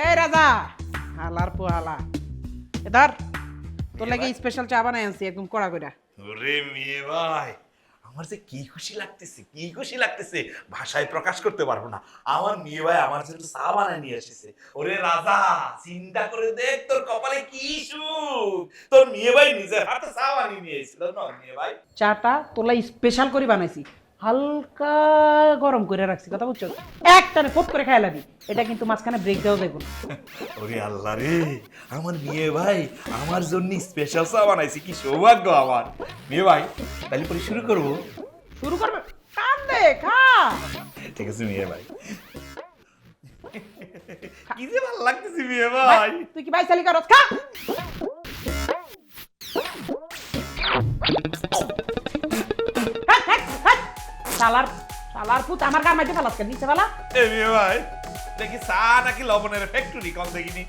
এই রাজা হালার পোহালা এদার তোর লাগে স্পেশাল চা বানাই আনছি একদম কড়া কইরা। ওরে মেয়ে ভাই, আমার যে কি খুশি লাগতেছে, কি খুশি লাগতেছে, ভাষায় প্রকাশ করতে পারবো না। আমার মেয়ে ভাই আমার জন্য চা বানায় নিয়ে এসেছে। ওরে রাজা, চিন্তা করে দেখ তোর কপালে কি সুখ, তোর মেয়ে ভাই নিজের হাতে চা বানিয়ে নিয়ে এসেছিল না মেয়ে ভাই। চাটা তোলা স্পেশাল করে বানাইছি, হালকা গরম করে রাখছি, কথা বুঝছো? একটানে ফোপ করে খাই লাগি, এটা কিন্তু মাঝখানে ব্রেক দেওয়া দেখুন। ওরে আল্লাহ রে, আমার মেয়ে ভাই আমার জন্য স্পেশাল চা বানাইছে, কি সৌভাগ্য আমার। মেয়ে ভাই তাহলে পরে শুরু করবো? শুরু করবে? কান দে, খা। ঠিক আছে মেয়ে ভাই। কি যে ভালো লাগতেছে মেয়ে ভাই। তুই কি ভাই চালিকা রস খা। শালার শালার পুত আমার গান মাইতে ফেলাস কেন নিচে ফেলা। এ মেয়ে ভাই, দেখি চা নাকি লবণের ফ্যাক্টরি কম দেখিনি,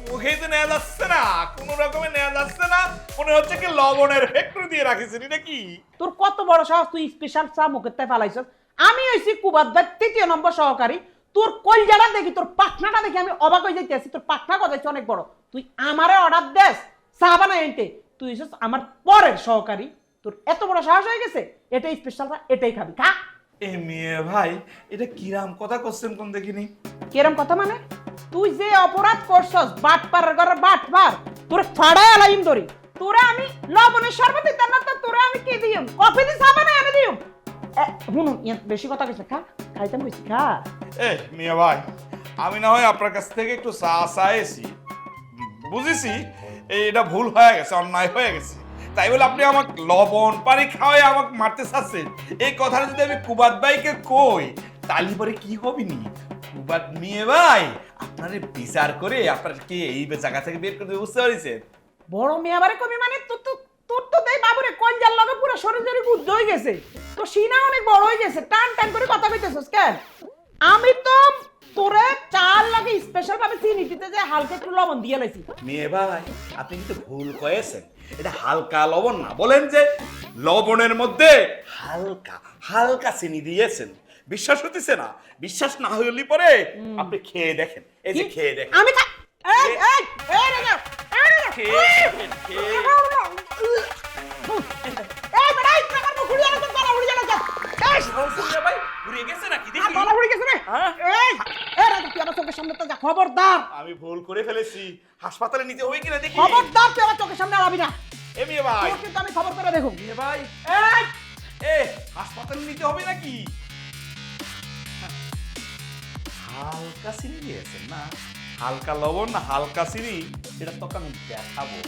মুখেই তো নেওয়া যাচ্ছে না, কোন রকমে নেওয়া যাচ্ছে না, মনে হচ্ছে কি লবণের ফ্যাক্টরি দিয়ে রাখিস নাকি। তোর কত বড় সাহস, তুই স্পেশাল চা মুখের তাই ফেলাইছস। আমি হইছি কুবাত ভাই ৩য় নম্বর সহকারী, তোর কলজাটা দেখি, তোর পাখনাটা দেখি আমি অবাক হয়ে যাইতেছি। তোর পাখনা কথা অনেক বড়, তুই আমারে অর্ডার দেস চা বানাই আনতে, তুই হইছস আমার পরের সহকারী, তোর এত বড় সাহস হয়ে গেছে। এটাই স্পেশাল চা, এটাই খাবি, খা। এ মেয়ে ভাই, এটা কিরাম কথা করছেন কোন দেখিনি। কিরম কথা মানে? তুই যে অপরাধ করছস, বাটপাড়ার ঘরে বাটপার, তোরে ফাড়াই আলাইম ধরি, তোরে আমি লবণের শরবত দিতাম না তো তোরে আমি কি দিম? কফি দি চা বানাই এনে দিম। শুনুন, বেশি কথা কইছ, খা, খাইতাম কইছি, খা। এ মিয়া ভাই, আমি না হয় আপনার কাছ থেকে একটু চা চাইছি, বুঝেছি এটা ভুল হয়ে গেছে, অন্যায় হয়ে গেছে, তাই বলে আপনি আমাকে লবণ পানি খাওয়াই আমাকে মারতে চাচ্ছেন। এই কথাটা যদি আমি কুবাত ভাইকে কই, তালি পরে কি হবে নি? কুবাত মিয়া ভাই আপনারে বিচার করে আপনার কি এই জায়গা থেকে বের করে দেবে, বুঝতে পারছেন? বড় মেয়ে আবারে কবি মানে তোর তো দেই বাবুরে কঞ্জার লগে পুরো শরীর জড়ি বুদ্ধ হয়ে গেছে, তো সিনা অনেক বড় হয়ে গেছে, টান টান করে কথা কইতেছস কেন? আমি তো তোরে চাল লাগে স্পেশাল ভাবে চিনি দিতে যে হালকা একটু লবণ দিয়ে লাইছি। মেয়ে ভাই আপনি কিন্তু ভুল কয়েছেন, এটা হালকা লবণ না, বলেন যে লবণের মধ্যে হালকা হালকা চিনি দিয়েছেন। বিশ্বাস হতেছে না? বিশ্বাস না হইলে পরে আপনি খেয়ে দেখেন, এই যে খেয়ে দেখেন। আমি এই এই এই রে না খেয়ে দেখেন, খেয়ে। এই বড়াই আমার মুখুড়ি আলো তো গলা উড়ে যাবে। এই বলছি ভাই পুড়িয়ে গেছে নাকি দেখি? গলা উড়ে গেছে রে। হ্যাঁ? এই এই রাজা, তুই আমার চোখের সামনে তো যা, খবরদার আমি ভুল করে ফেলেছি, হাসপাতালে নিতে হবে কিনা দেখি। খবরদার, তুই আমার চোখের সামনে আবি না। এ মেয়ে ভাই, তোর কিন্তু আমি খবর করে দেখুন। মেয়ে ভাই, এই এ হাসপাতালে নিতে হবে নাকি? হালকা চিনি দিয়েছেন না, হালকা লবণ না হালকা চিনি, এটা তোকে আমি দেখাবো।